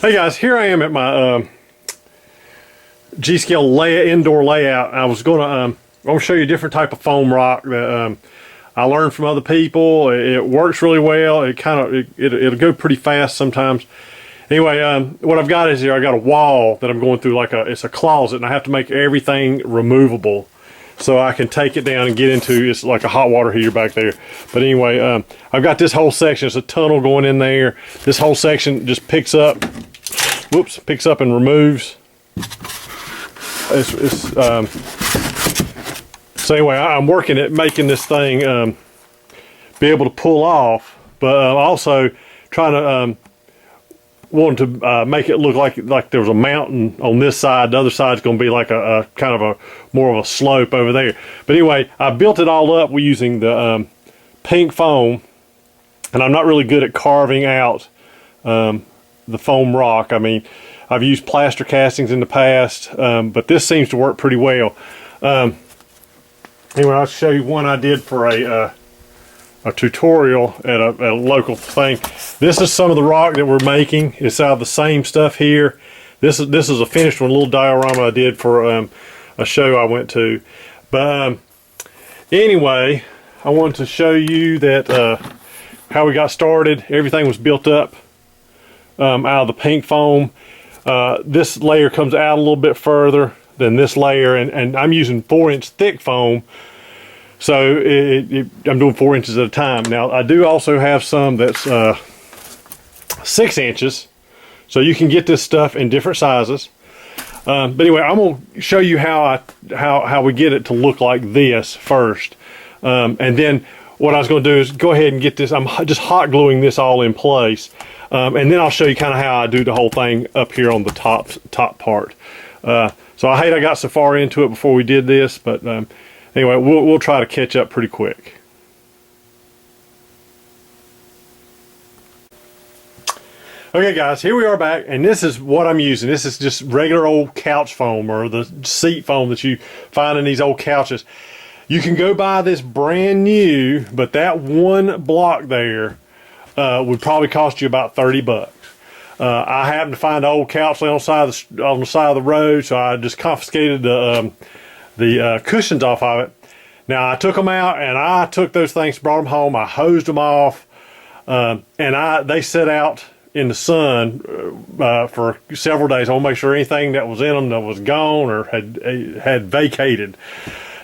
Hey guys, here I am at my G-scale indoor layout. I was gonna show you a different type of foam rock that I learned from other people. It works really well. It'll go pretty fast sometimes. Anyway, what I've got is here, I got a wall that I'm going through it's a closet, and I have to make everything removable so I can take it down and get into, it's like a hot water heater back there. But anyway, I've got this whole section. It's a tunnel going in there. This whole section just picks up and removes. So anyway, I'm working at making this thing be able to pull off, but also trying to want to make it look like there was a mountain on this side. The other side's going to be like a kind of a more of a slope over there. But anyway, I built it all up using the pink foam, and I'm not really good at carving out the foam rock. I mean, I've used plaster castings in the past, but this seems to work pretty well. Anyway, I'll show you one I did for a tutorial at a local thing. This is some of the rock that we're making. It's out of the same stuff here. This is a finished one, a little diorama I did for a show I went to. But anyway, I wanted to show you that how we got started. Everything was built up out of the pink foam. This layer comes out a little bit further than this layer, and I'm using 4-inch thick foam. So I'm doing 4 inches at a time. Now I do also have some that's 6 inches, so you can get this stuff in different sizes. But anyway, I'm gonna show you how we get it to look like this first, and then what I was going to do is go ahead and get this. I'm just hot gluing this all in place, and then I'll show you kind of how I do the whole thing up here on the top part. So I hate I got so far into it before we did this, but anyway, we'll try to catch up pretty quick. Okay guys, here we are back, and this is what I'm using. This is just regular old couch foam, or the seat foam that you find in these old couches. You can go buy this brand new, but that one block there would probably cost you about 30 bucks. I happened to find an old couch on the side of the road, so I just confiscated the cushions off of it. Now I took them out, and I took those things, brought them home, I hosed them off, and they set out in the sun for several days. I want to make sure anything that was in them that was gone or had vacated.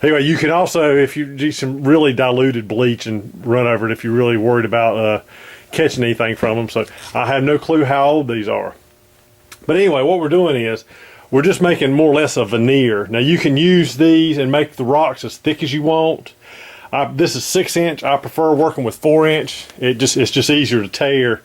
Anyway, you can also, if you do some really diluted bleach and run over it if you're really worried about catching anything from them. So I have no clue how old these are. But anyway, what we're doing is we're just making more or less a veneer. Now you can use these and make the rocks as thick as you want. This is 6-inch. I prefer working with 4-inch. It's just easier to tear.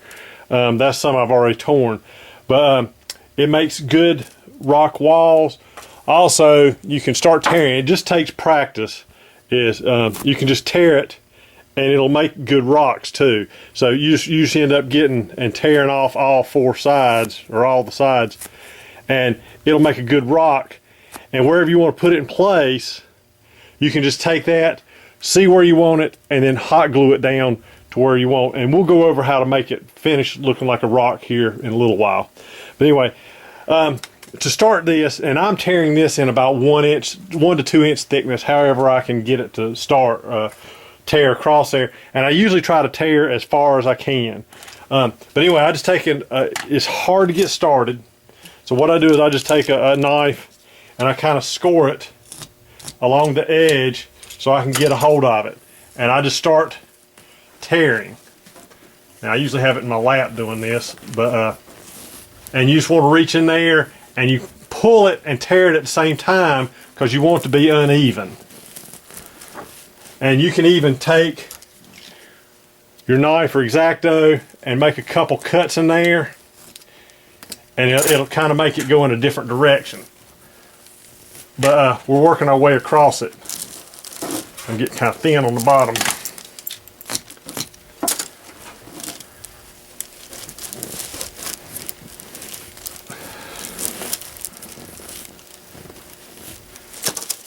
That's some I've already torn. But it makes good rock walls. Also, you can start tearing. It just takes practice. You can just tear it, and it'll make good rocks too. So you just end up getting and tearing off all 4 sides, or all the sides, and it'll make a good rock. And wherever you want to put it in place, you can just take that, see where you want it, and then hot glue it down to where you want. And we'll go over how to make it finish looking like a rock here in a little while. But anyway, to start this, and I'm tearing this in about 1 to 2 inch thickness, however I can get it to start tear across there. And I usually try to tear as far as I can. But anyway, I just take it. It's hard to get started, so what I do is I just take a knife and I kind of score it along the edge so I can get a hold of it, and I just start tearing. Now I usually have it in my lap doing this, but and you just want to reach in there and you pull it and tear it at the same time, because you want it to be uneven. And you can even take your knife or X-Acto and make a couple cuts in there, and it'll kind of make it go in a different direction. But we're working our way across it. I'm getting kind of thin on the bottom.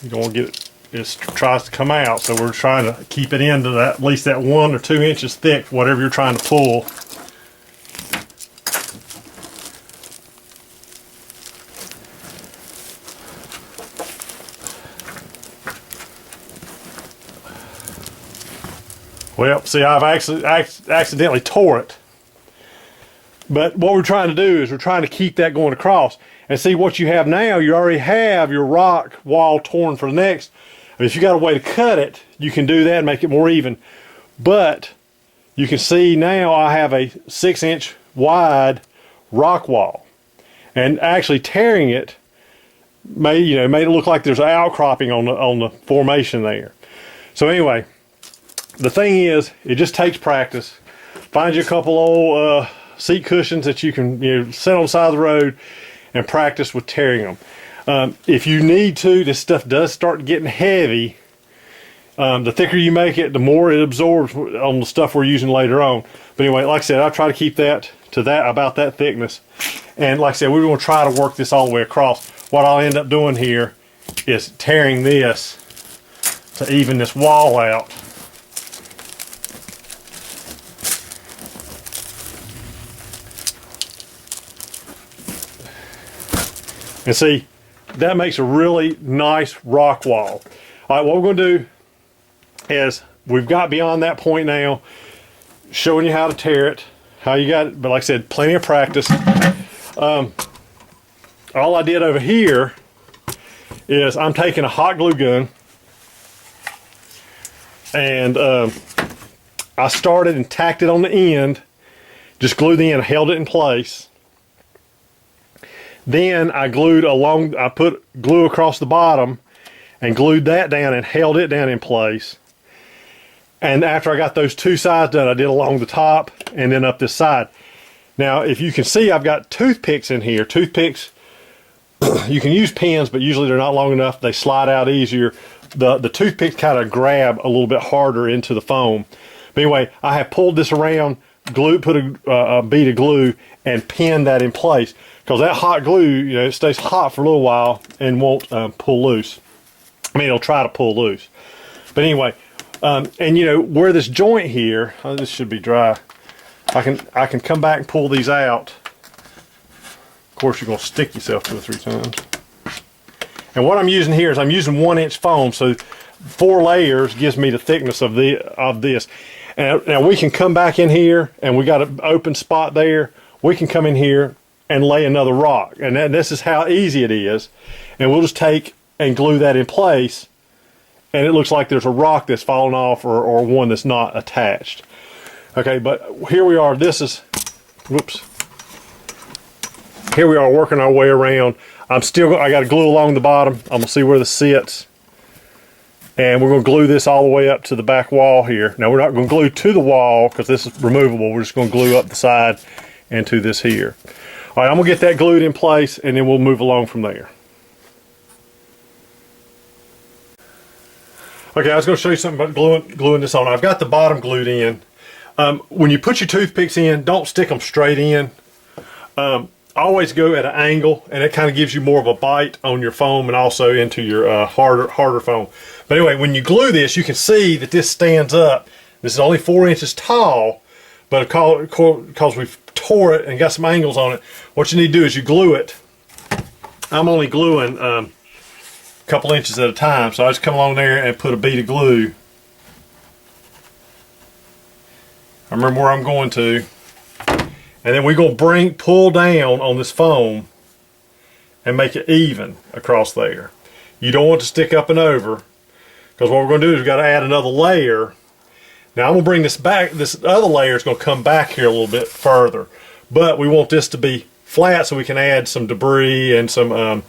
You don't want to get it tries to come out, so we're trying to keep it into that, at least that 1 or 2 inches thick, whatever you're trying to pull. Well, see, I've actually accidentally tore it. But what we're trying to do is we're trying to keep that going across. And see what you have now, you already have your rock wall torn for the next. I mean, if you got a way to cut it, you can do that and make it more even. But you can see now I have a 6-inch wide rock wall. And actually tearing it made it look like there's an outcropping on the formation there. So anyway, the thing is, it just takes practice. Find you a couple old seat cushions that you can sit on the side of the road and practice with tearing them. If you need to, this stuff does start getting heavy. The thicker you make it, the more it absorbs on the stuff we're using later on. But anyway, like I said, I try to keep that to about that thickness. And like I said, we're going to try to work this all the way across. What I'll end up doing here is tearing this to even this wall out. And see, that makes a really nice rock wall. All right, what we're going to do is we've got beyond that point now, showing you how to tear it, how you got it, but like I said, plenty of practice. All I did over here is I'm taking a hot glue gun and I started and tacked it on the end, just glued the end, held it in place. Then I put glue across the bottom and glued that down and held it down in place. And after I got those two sides done, I did along the top and then up this side. Now, if you can see, I've got toothpicks in here. Toothpicks, you can use pins, but usually they're not long enough. They slide out easier. The toothpicks kind of grab a little bit harder into the foam. But anyway, I have pulled this around, put a bead of glue, and pinned that in place. Because that hot glue, it stays hot for a little while and won't pull loose. I mean, it'll try to pull loose. But anyway, and where this joint here, this should be dry. I can come back and pull these out. Of course, you're going to stick yourself 2 or 3 times. And what I'm using here is I'm using 1-inch foam, so 4 layers gives me the thickness of this. And now we can come back in here, and we got an open spot there. We can come in here and lay another rock, and this is how easy it is. And we'll just take and glue that in place, and it looks like there's a rock that's fallen off or one that's not attached. Okay, but here we are. Whoops. Here we are working our way around. I got to glue along the bottom. I'm gonna see where this sits, and we're gonna glue this all the way up to the back wall here. Now we're not gonna glue to the wall because this is removable. We're just gonna glue up the side and to this here. All right, I'm gonna get that glued in place, and then we'll move along from there. Okay, I was going to show you something about gluing this on. I've got the bottom glued in. When you put your toothpicks in, don't stick them straight in. Always go at an angle, and it kind of gives you more of a bite on your foam and also into your harder foam. But anyway, when you glue this, you can see that this stands up. This is only 4 inches tall, but because we've tore it and got some angles on it, what you need to do is you glue it. I'm only gluing a couple inches at a time, so I just come along there and put a bead of glue. I remember where I'm going to, and then we're going to pull down on this foam and make it even across there. You don't want to stick up and over, because what we're going to do is we've got to add another layer. Now I'm going to bring this back. This other layer is going to come back here a little bit further, but we want this to be flat so we can add some debris and some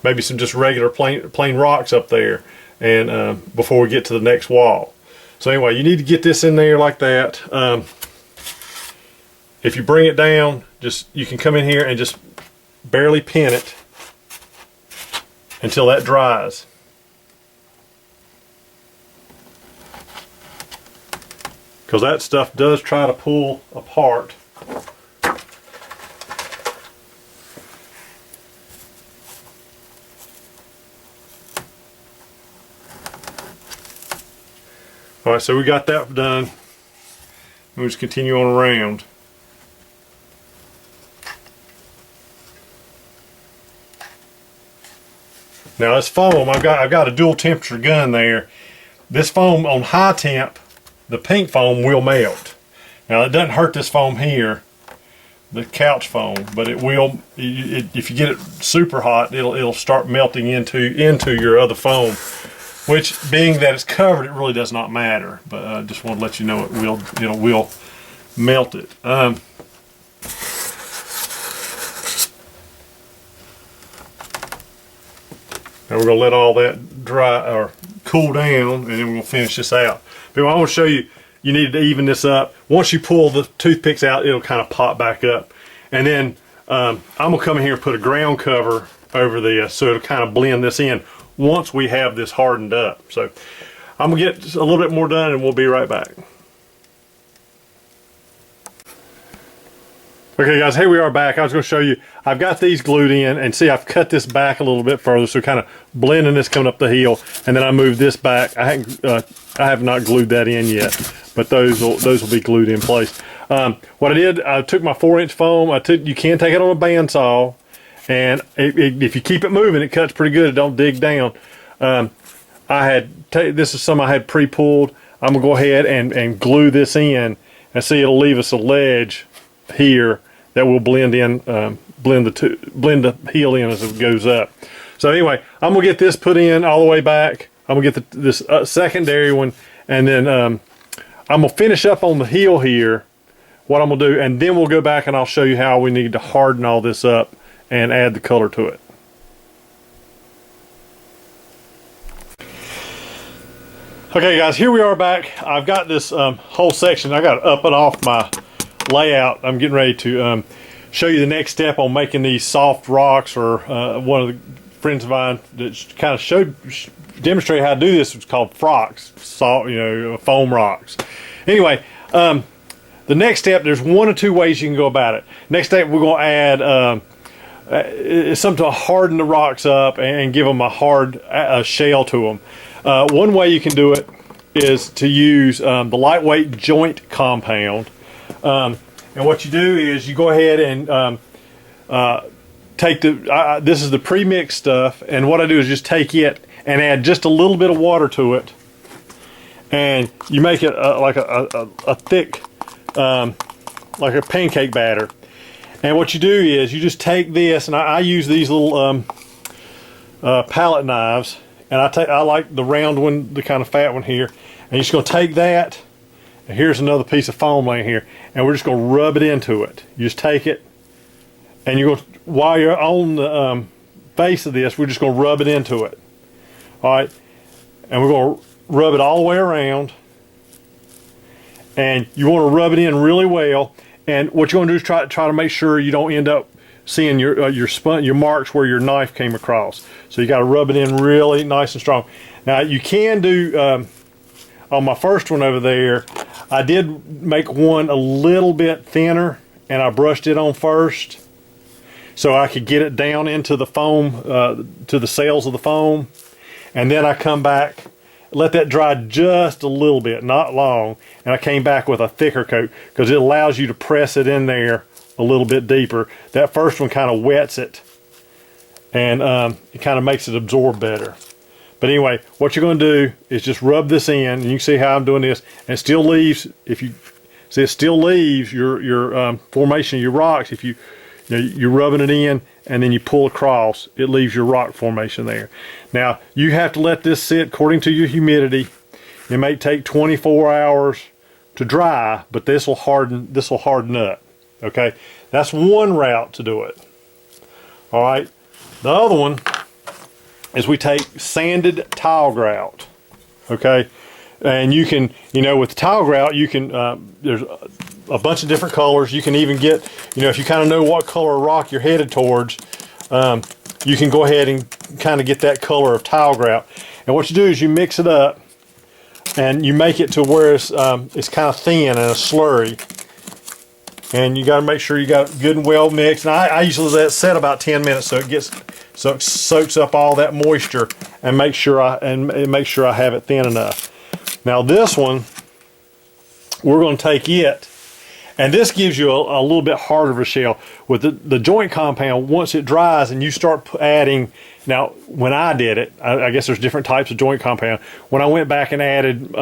maybe some just regular plain rocks up there, and before we get to the next wall. So anyway, you need to get this in there like that. If you bring it down, you can come in here and just barely pin it until that dries. Because that stuff does try to pull apart. Alright, so we got that done. We'll just continue on around. Now this foam, I've got a dual temperature gun there. This foam on high temp the pink foam will melt. Now it doesn't hurt this foam here, the couch foam, but it will. If you get it super hot, it'll start melting into your other foam. Which, being that it's covered, it really does not matter. But I just want to let you know it will melt it. And we're going to let all that dry or cool down, and then we're going to finish this out. But I want to show you, you need to even this up. Once you pull the toothpicks out, it'll kind of pop back up. And then I'm going to come in here and put a ground cover over this so it'll kind of blend this in once we have this hardened up. So I'm going to get a little bit more done and we'll be right back. Okay guys, here we are back. I was going to show you, I've got these glued in, and see I've cut this back a little bit further, so kind of blending this coming up the heel, and then I moved this back. I have not glued that in yet, but those will be glued in place. What I did, I took my 4-inch foam, you can take it on a bandsaw, and if you keep it moving, it cuts pretty good, it don't dig down. This is some I had pre-pulled. I'm going to go ahead and glue this in, and see it'll leave us a ledge here that will blend in, blend the heel in as it goes up. So anyway, I'm gonna get this put in all the way back. I'm gonna get this secondary one, and then I'm gonna finish up on the heel here, what I'm gonna do, and then we'll go back and I'll show you how we need to harden all this up and add the color to it. Okay guys, here we are back. I've got this whole section, I got up and off my layout. I'm getting ready to show you the next step on making these soft rocks, or one of the friends of mine that kind of demonstrated how to do this. It's called frocks, foam rocks. Anyway, the next step, there's one or two ways you can go about it. Next step, we're going to add something to harden the rocks up and give them a hard shell to them. One way you can do it is to use the lightweight joint compound. And what you do is you go ahead and take this is the pre-mixed stuff, and what I do is just take it and add just a little bit of water to it, and you make it like a thick, like a pancake batter. And what you do is you just take this, and I use these little palette knives, and I like the round one, the kind of fat one here, and you're just going to take that. And here's another piece of foam laying here, and we're just going to rub it into it. You just take it, and you're going to, while you're on the base of this, we're just going to rub it into it. All right, and we're going to rub it all the way around, and you want to rub it in really well. And what you're going to do is try to make sure you don't end up seeing your marks where your knife came across. So you got to rub it in really nice and strong. Now you can do on my first one over there, I did make one a little bit thinner, and I brushed it on first so I could get it down into the foam, to the cells of the foam, and then I come back, let that dry just a little bit, not long, and I came back with a thicker coat because it allows you to press it in there a little bit deeper. That first one kind of wets it, and it kind of makes it absorb better. But anyway, what you're going to do is just rub this in, and you can see how I'm doing this, and it still leaves, if you see, it still leaves your formation of your rocks. If you're rubbing it in and then you pull across, it leaves your rock formation there. Now you have to let this sit according to your humidity. It may take 24 hours to dry, but this will harden up. Okay, that's one route to do it. All right, the other one is we take sanded tile grout. Okay, and you can, with tile grout, you can there's a bunch of different colors. You can even get, if you kind of know what color rock you're headed towards, you can go ahead and kind of get that color of tile grout. And what you do is you mix it up, and you make it to where it's kind of thin and a slurry. And you got to make sure you got it good and well mixed. And I usually let it set about 10 minutes so it soaks up all that moisture, and make sure I have it thin enough. Now this one, we're going to take it, and this gives you a little bit harder of a shell. With the joint compound, once it dries and you start adding, now when I did it, I guess there's different types of joint compound. When I went back and added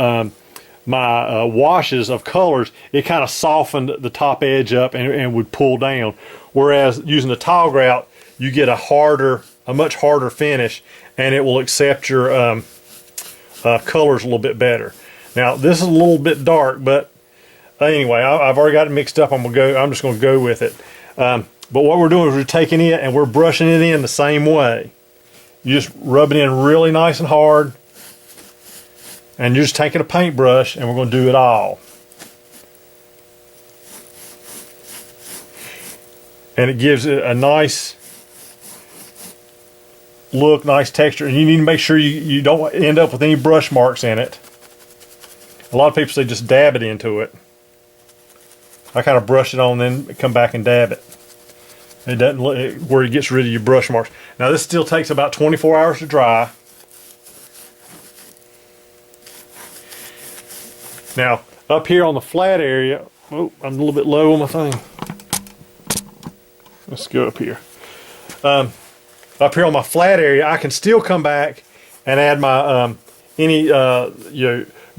my washes of colors, it kind of softened the top edge up and would pull down. Whereas using the tile grout, you get a much harder finish, and it will accept your colors a little bit better. Now this is a little bit dark, but anyway, I've already got it mixed up. I'm just gonna go with it. But what we're doing is we're taking it and we're brushing it in the same way. You just rub it in really nice and hard, and you're just taking a paintbrush and we're going to do it all. And it gives it a nice look, nice texture, and you need to make sure you don't end up with any brush marks in it. A lot of people say just dab it into it. I kind of brush it on, then come back and dab it. It doesn't look where it gets rid of your brush marks. Now this still takes about 24 hours to dry. Now up here on the flat area, oh, I'm a little bit low on my thing. Let's go up here. Up here on my flat area, I can still come back and add my any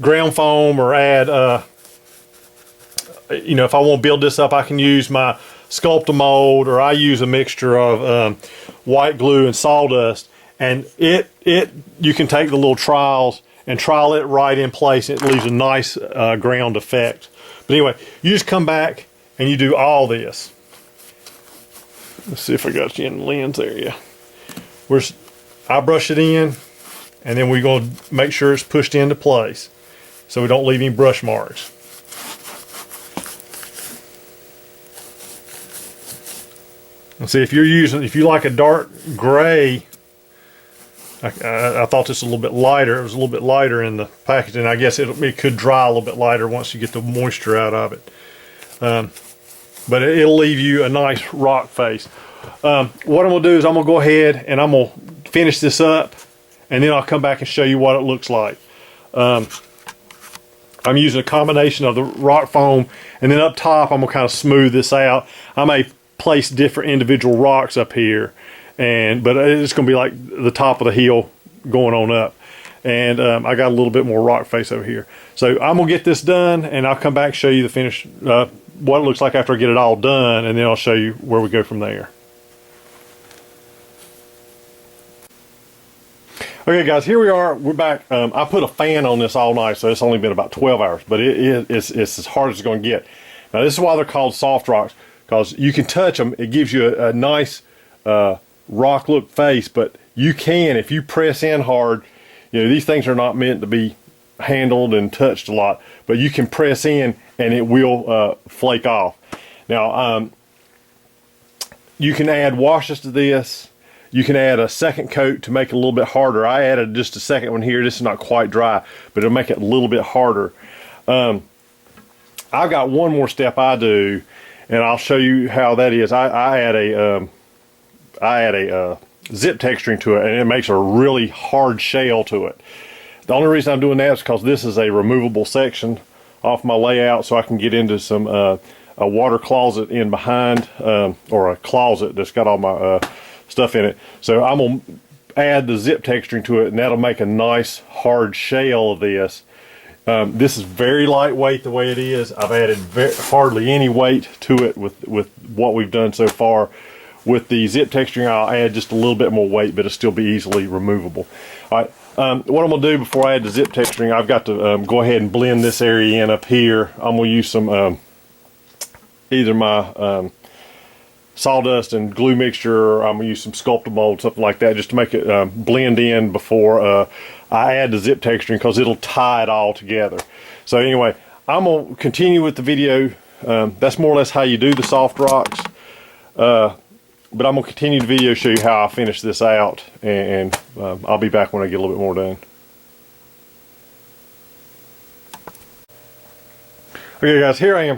ground foam, or add if I want to build this up, I can use my Sculpt-A-Mold, or I use a mixture of white glue and sawdust, and you can take the little trials and trowel it right in place. It leaves a nice ground effect. But anyway, you just come back and you do all this. Let's see if I got you in the lens area. I brush it in, and then we're going to make sure it's pushed into place so we don't leave any brush marks. And see, if you like a dark gray, I thought this was a little bit lighter. It was a little bit lighter in the packaging. I guess it could dry a little bit lighter once you get the moisture out of it. But it'll leave you a nice rock face. What I'm going to do is I'm going to go ahead and I'm going to finish this up, and then I'll come back and show you what it looks like. I'm using a combination of the rock foam, and then up top I'm going to kind of smooth this out. I may place different individual rocks up here, but it's going to be like the top of the hill going on up, and I got a little bit more rock face over here. So I'm gonna get this done, and I'll come back and show you the finish, what it looks like after I get it all done, and then I'll show you where we go from there. Okay guys, here we are, we're back. I put a fan on this all night, so it's only been about 12 hours, but it's as hard as it's going to get. Now this is why they're called soft rocks, because you can touch them. It gives you a nice rock look face, but you can, if you press in hard, these things are not meant to be handled and touched a lot, but you can press in and it will flake off. Now you can add washes to this. You can add a second coat to make it a little bit harder. I added just a second one here. This is not quite dry, but it'll make it a little bit harder. I've got one more step I do, and I'll show you how that is. I add a zip texturing to it, and it makes a really hard shell to it. The only reason I'm doing that is because this is a removable section off my layout, so I can get into some a water closet in behind, or a closet that's got all my stuff in it. So I'm gonna add the zip texturing to it, and that'll make a nice hard shell of this. This is very lightweight the way it is. I've added hardly any weight to it with what we've done so far. With the zip texturing, I'll add just a little bit more weight, but it'll still be easily removable. All right, what I'm gonna do before I add the zip texturing, I've got to go ahead and blend this area in up here. I'm gonna use some either my sawdust and glue mixture, or I'm gonna use some Sculpt-A-Mold, something like that, just to make it blend in before I add the zip texturing, because it'll tie it all together. So anyway, I'm gonna continue with the video. That's more or less how you do the soft rocks. But I'm gonna continue the video, show you how I finish this out, and I'll be back when I get a little bit more done. Okay guys, here I am.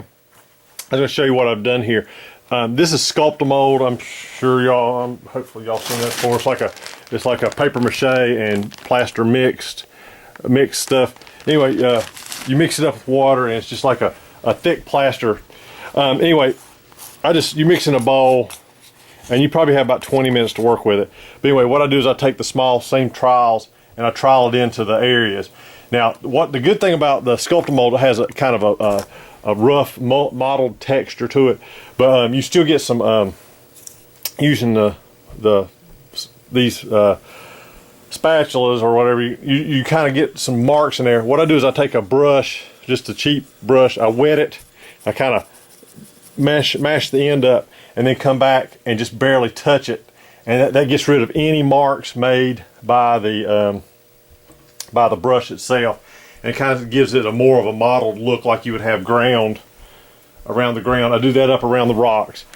I'm gonna show you what I've done here. This is Sculpt-A-Mold. I'm sure y'all, hopefully y'all seen that before. It's like a paper mache and plaster mixed stuff. Anyway, you mix it up with water, and it's just like a thick plaster. Anyway, you mix in a bowl, and you probably have about 20 minutes to work with it. But anyway, what I do is I take the same trials, and I trowel it into the areas. Now, what the good thing about the Sculptamold, it has a kind of a rough mottled texture to it, but you still get some using these spatulas or whatever. You kind of get some marks in there. What I do is I take a brush, just a cheap brush, I wet it, I kind of mash the end up, and then come back and just barely touch it, and that gets rid of any marks made by the brush itself, and it kind of gives it a more of a mottled look, like you would have ground around the ground. I do that up around the rocks.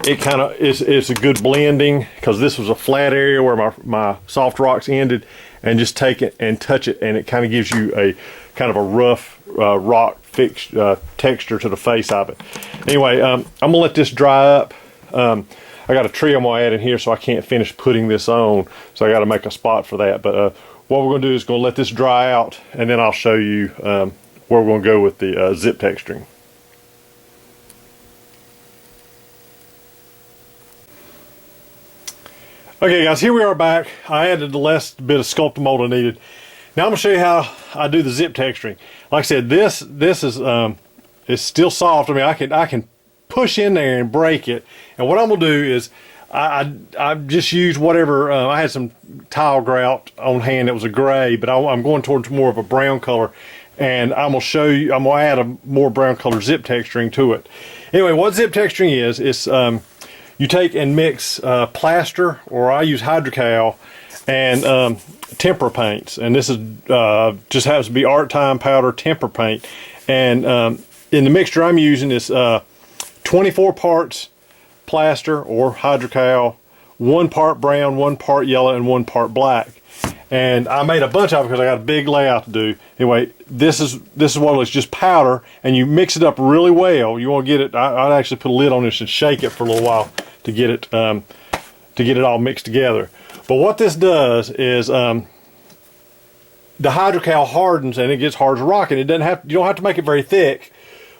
It kind of it's a good blending, because this was a flat area where my soft rocks ended, and just take it and touch it, and it kind of gives you a kind of a rough rock fixed texture to the face of it. Anyway, I'm gonna let this dry up. I got a tree I'm gonna add in here, so I can't finish putting this on, so I got to make a spot for that. But what we're gonna do is gonna let this dry out, and then I'll show you where we're gonna go with the zip texturing. Okay guys, here we are back. I added the last bit of Sculptamold I needed. Now I'm gonna show you how I do the zip texturing. Like I said, this is it's still soft. I mean, I can push in there and break it. And what I'm gonna do is I just use whatever. I had some tile grout on hand that was a gray, but I'm going towards more of a brown color, and I'm gonna show you. I'm gonna add a more brown color zip texturing to it. Anyway, what zip texturing is, it's you take and mix plaster, or I use hydrocal, and tempera paints, and this is just happens to be Art Time powder tempera paint. And in the mixture I'm using is 24 parts plaster or hydrocal, 1 part brown, 1 part yellow, and 1 part black. And I made a bunch of it because I got a big layout to do. Anyway, this is what it's just powder, and you mix it up really well. You want to get it. I'd actually put a lid on this and shake it for a little while to get it all mixed together. But what this does is the hydrocal hardens, and it gets hard as a rock, and you don't have to make it very thick,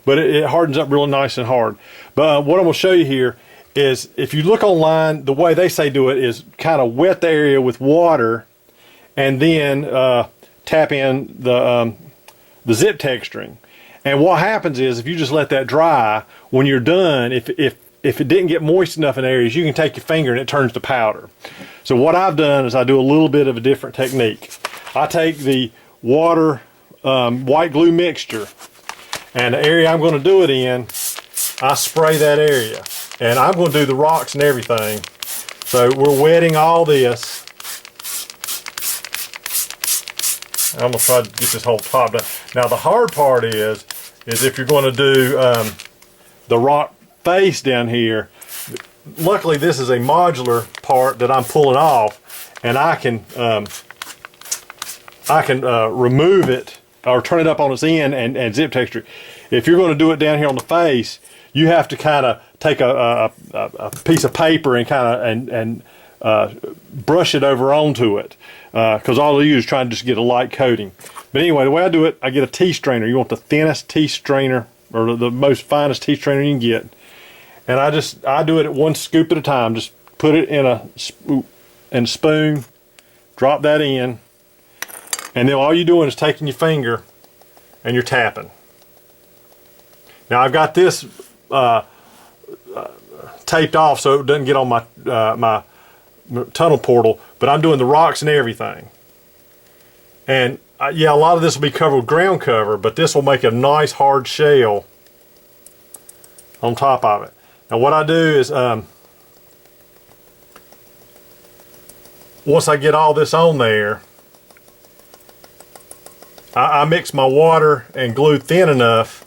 but it hardens up real nice and hard. But what I'm going to show you here is, if you look online, the way they say do it is kind of wet the area with water, and then tap in the zip texturing. And what happens is, if you just let that dry, when you're done, if it didn't get moist enough in areas, you can take your finger and it turns to powder. So what I've done is I do a little bit of a different technique. I take the water white glue mixture, and the area I'm going to do it in, I spray that area. And I'm going to do the rocks and everything. So we're wetting all this. I'm going to try to get this whole top done. Now the hard part is if you're going to do the rock face down here, luckily this is a modular part that I'm pulling off, and I can remove it or turn it up on its end and zip texture. If you're going to do it down here on the face, you have to kind of take a piece of paper and kind of brush it over onto it, because all you do is try and just get a light coating. But anyway, the way I do it, I get a tea strainer. You want the thinnest tea strainer, or the most finest tea strainer you can get, and I do it at 1 scoop at a time. Just put it in a spoon, drop that in, and then all you're doing is taking your finger and you're tapping. Now I've got this taped off so it doesn't get on my tunnel portal, but I'm doing the rocks and everything. And yeah, a lot of this will be covered with ground cover, but this will make a nice hard shell on top of it. Now what I do is, once I get all this on there, I mix my water and glue thin enough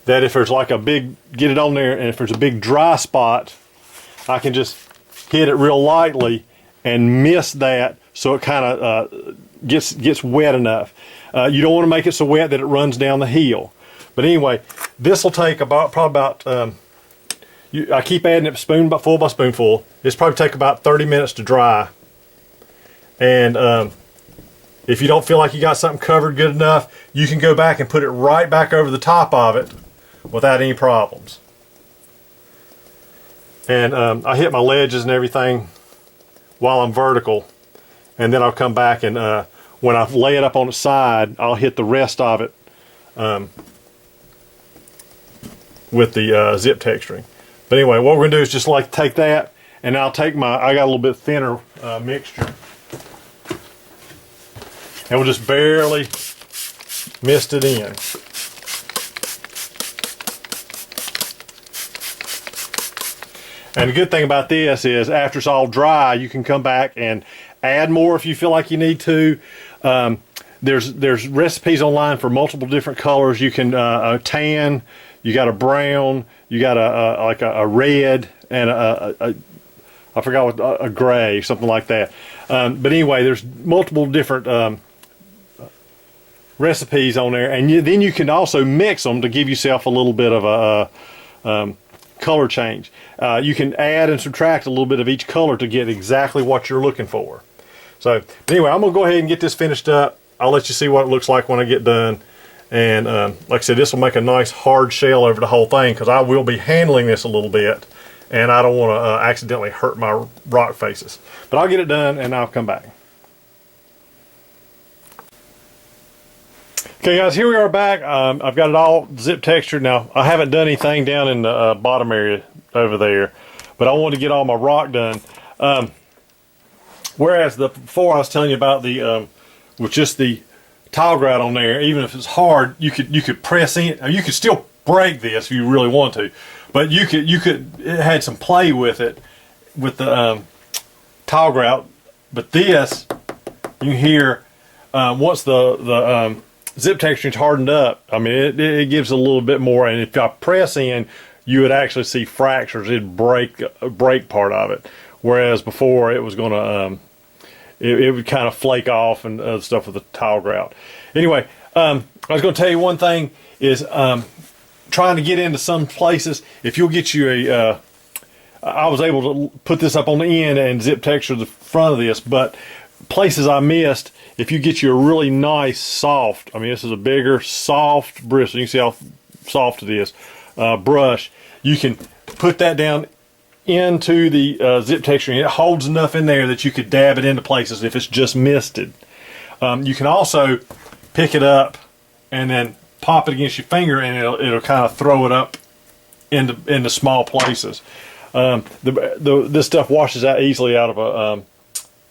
that if there's like a big, get it on there, and if there's a big dry spot, I can just hit it real lightly and mist that so it kind of gets wet enough. You don't want to make it so wet that it runs down the heel. But anyway, this will take probably about I keep adding it spoonful by spoonful. It's probably take about 30 minutes to dry. And if you don't feel like you got something covered good enough, you can go back and put it right back over the top of it without any problems. And I hit my ledges and everything while I'm vertical, and then I'll come back and when I lay it up on its side, I'll hit the rest of it with the zip texturing. But anyway, what we're gonna do is just like take that, and I'll take I got a little bit thinner mixture, and we'll just barely mist it in. And the good thing about this is after it's all dry, you can come back and add more if you feel like you need to. There's recipes online for multiple different colors. You can a tan, you got a brown, you got like a red, and I forgot what, a gray, something like that. But anyway, there's multiple different recipes on there, and then you can also mix them to give yourself a little bit of a color change. You can add and subtract a little bit of each color to get exactly what you're looking for. So anyway, I'm gonna go ahead and get this finished up. I'll let you see what it looks like when I get done. And like I said, this will make a nice hard shell over the whole thing, because I will be handling this a little bit, and I don't want to accidentally hurt my rock faces. But I'll get it done and I'll come back. Okay guys, here we are back. I've got it all zip textured. Now, I haven't done anything down in the bottom area over there, but I want to get all my rock done. Whereas before I was telling you about the, with just the tile grout on there, even if it's hard, you could press in, or you could still break this if you really want to, but it had some play with it, with the tile grout. But this, you can hear, once the zip texturing is hardened up, I mean, it gives a little bit more, and if I press in, you would actually see fractures. It'd break part of it, whereas before it was gonna it would kind of flake off and stuff with the tile grout. Anyway, I was going to tell you one thing is trying to get into some places. If you'll get you I was able to put this up on the end and zip texture the front of this, but places I missed, if you get you a really nice soft, I mean this is a bigger soft bristle, you can see how soft it is, brush, you can put that down into the zip texturing. It holds enough in there that you could dab it into places if it's just misted. You can also pick it up and then pop it against your finger, and it'll kind of throw it up into small places. This stuff washes out easily out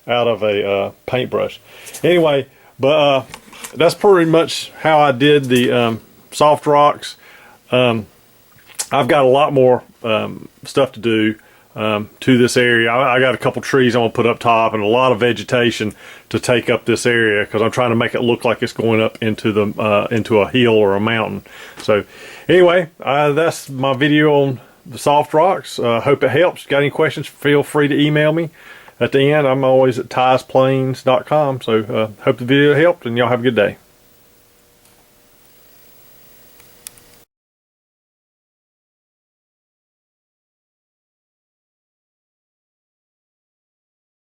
of a paintbrush. Anyway, but that's pretty much how I did the soft rocks. I've got a lot more stuff to do to this area. I got a couple trees I'm gonna put up top and a lot of vegetation to take up this area, because I'm trying to make it look like it's going up into the into a hill or a mountain. So anyway, that's my video on the soft rocks. Hope it helps. Got any questions, feel free to email me. At the end, I'm always at tiesplains.com. So hope the video helped, and y'all have a good day.